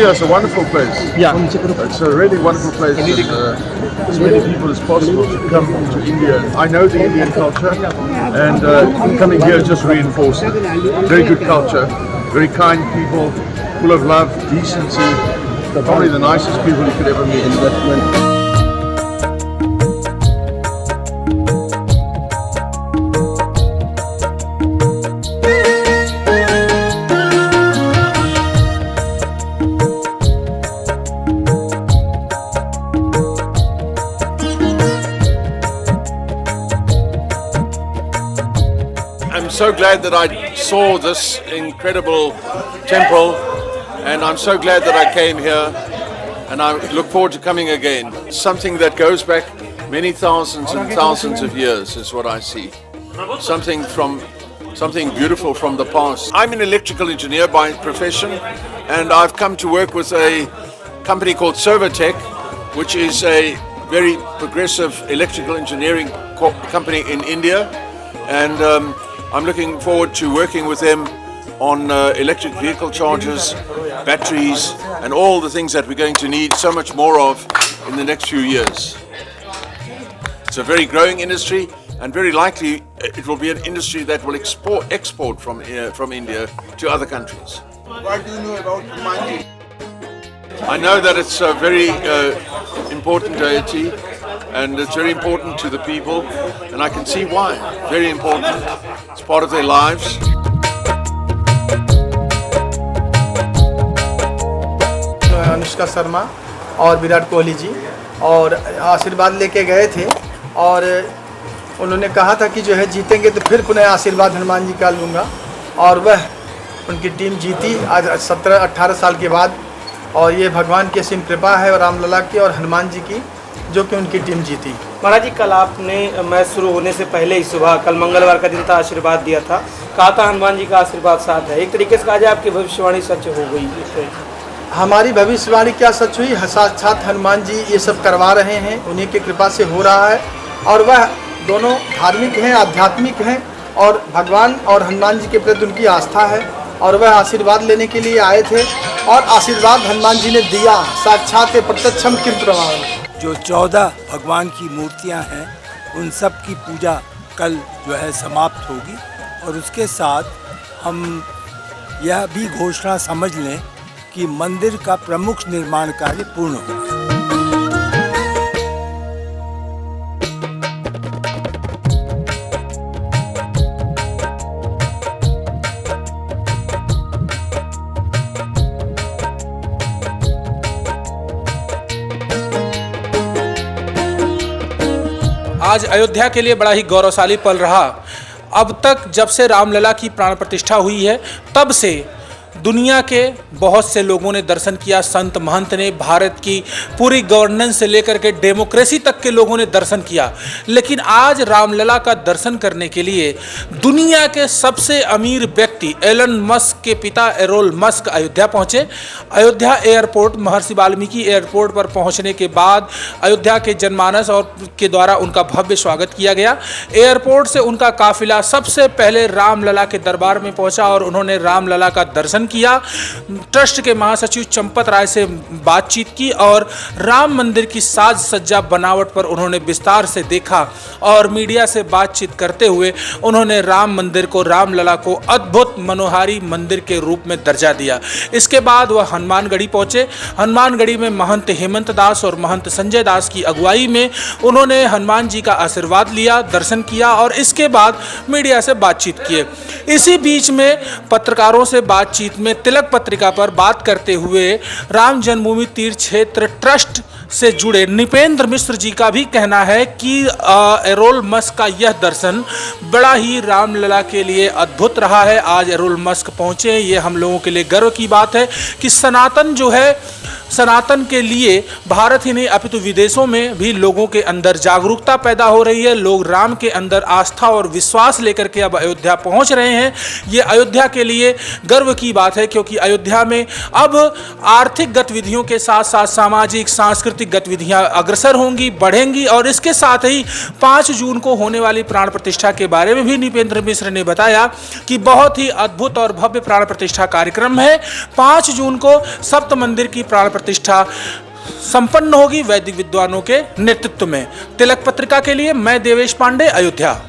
India is a wonderful place. Yeah. It's a really wonderful place. And, as many people as possible should come to India. I know the Indian culture, and coming here just reinforced it. Very good culture, very kind people, full of love, decency. Probably the nicest people you could ever meet. I'm so glad that I saw this incredible temple, and I'm so glad that I came here, and I look forward to coming again. Something that goes back many thousands and thousands of years is what I see. Something beautiful from the past. I'm an electrical engineer by profession, and I've come to work with a company called Servotech, which is a very progressive electrical engineering company in India, and I'm looking forward to working with them on electric vehicle chargers, batteries, and all the things that we're going to need so much more of in the next few years. It's a very growing industry, and very likely it will be an industry that will export from India to other countries. What do you know about Hanumanji? I know that it's a very important deity, and it's very important to the people, and I can see why. Very important. It's part of their lives. Anushka Sharma और विराट कोहली जी और आशीर्वाद लेके गए थे, और उन्होंने कहा था कि जो है जीतेंगे तो फिर पुनः आशीर्वाद हनुमान जी का लूँगा, और वह उनकी टीम जीती आज 17-18 साल के बाद, और ये भगवान की असीम कृपा है और रामलला की और हनुमान जी की, जो कि उनकी टीम जीती। महाराज जी, कल आपने मैच शुरू होने से पहले ही सुबह, कल मंगलवार का दिन था, आशीर्वाद दिया था, कहा था हनुमान जी का आशीर्वाद साथ है। एक तरीके से कहा जाए आपकी भविष्यवाणी सच हो गई। हमारी भविष्यवाणी क्या सच हुई? साक्षात हनुमान जी ये सब करवा रहे हैं, उन्हीं की कृपा से हो रहा है, और वह दोनों धार्मिक हैं, आध्यात्मिक हैं, और भगवान और हनुमान जी के प्रति उनकी आस्था है, और वह आशीर्वाद लेने के लिए आए थे, और आशीर्वाद हनुमान जी ने दिया। साक्षात प्रत्यक्षम किम प्रमाण। जो 14 भगवान की मूर्तियां हैं, उन सब की पूजा कल जो है समाप्त होगी, और उसके साथ हम यह भी घोषणा समझ लें कि मंदिर का प्रमुख निर्माण कार्य पूर्ण होगा। आज अयोध्या के लिए बड़ा ही गौरवशाली पल रहा। अब तक जब से रामलला की प्राण प्रतिष्ठा हुई है, तब से दुनिया के बहुत से लोगों ने दर्शन किया, संत महंत ने, भारत की पूरी गवर्नेंस से लेकर के डेमोक्रेसी तक के लोगों ने दर्शन किया। लेकिन आज रामलला का दर्शन करने के लिए दुनिया के सबसे अमीर व्यक्ति एलन मस्क के पिता एरोल मस्क अयोध्या पहुंचे। अयोध्या एयरपोर्ट, महर्षि वाल्मीकि एयरपोर्ट पर पहुंचने के बाद अयोध्या के जनमानस और के द्वारा उनका भव्य स्वागत किया गया। एयरपोर्ट से उनका काफिला सबसे पहले रामलला के दरबार में पहुंचा और उन्होंने रामलला का दर्शन किया। ट्रस्ट के महासचिव चंपत राय से बातचीत की और राम मंदिर की साज सज्जा बनावट पर उन्होंने विस्तार से देखा, और मीडिया से बातचीत करते हुए उन्होंने राम मंदिर को, रामलला को अद्भुत मनोहारी मंदिर के रूप में दर्जा दिया। इसके बाद वह हनुमानगढ़ी पहुंचे। हनुमानगढ़ी में महंत हेमंत दास और महंत संजय दास की अगुवाई में उन्होंने हनुमान जी का आशीर्वाद लिया, दर्शन किया, और इसके बाद मीडिया से बातचीत किए। इसी बीच में पत्रकारों से बातचीत में तिलक पत्रिका पर बात करते हुए राम जन्मभूमि तीर्थ क्षेत्र ट्रस्ट से जुड़े निपेंद्र मिश्र जी का भी कहना है कि एरोल मस्क का यह दर्शन बड़ा ही रामलला के लिए अद्भुत रहा है। आज एरोल मस्क पहुंचे, ये हम लोगों के लिए गर्व की बात है कि सनातन जो है सनातन के लिए भारत ही नहीं अपितु विदेशों में भी लोगों के अंदर जागरूकता पैदा हो रही है। लोग राम के अंदर आस्था और विश्वास लेकर के अब अयोध्या पहुंच रहे हैं। ये अयोध्या के लिए गर्व की बात है, क्योंकि अयोध्या में अब आर्थिक गतिविधियों के साथ साथ सामाजिक सांस्कृतिक गतिविधियां अग्रसर होंगी, बढ़ेंगी। और इसके साथ ही 5 जून को होने वाली प्राण प्रतिष्ठा के बारे में भी नृपेंद्र मिश्र ने बताया कि बहुत ही अद्भुत और भव्य प्राण प्रतिष्ठा कार्यक्रम है। 5 जून को सप्त मंदिर की प्राण प्रतिष्ठा संपन्न होगी वैदिक विद्वानों के नेतृत्व में। तिलक पत्रिका के लिए मैं देवेश पांडे, अयोध्या।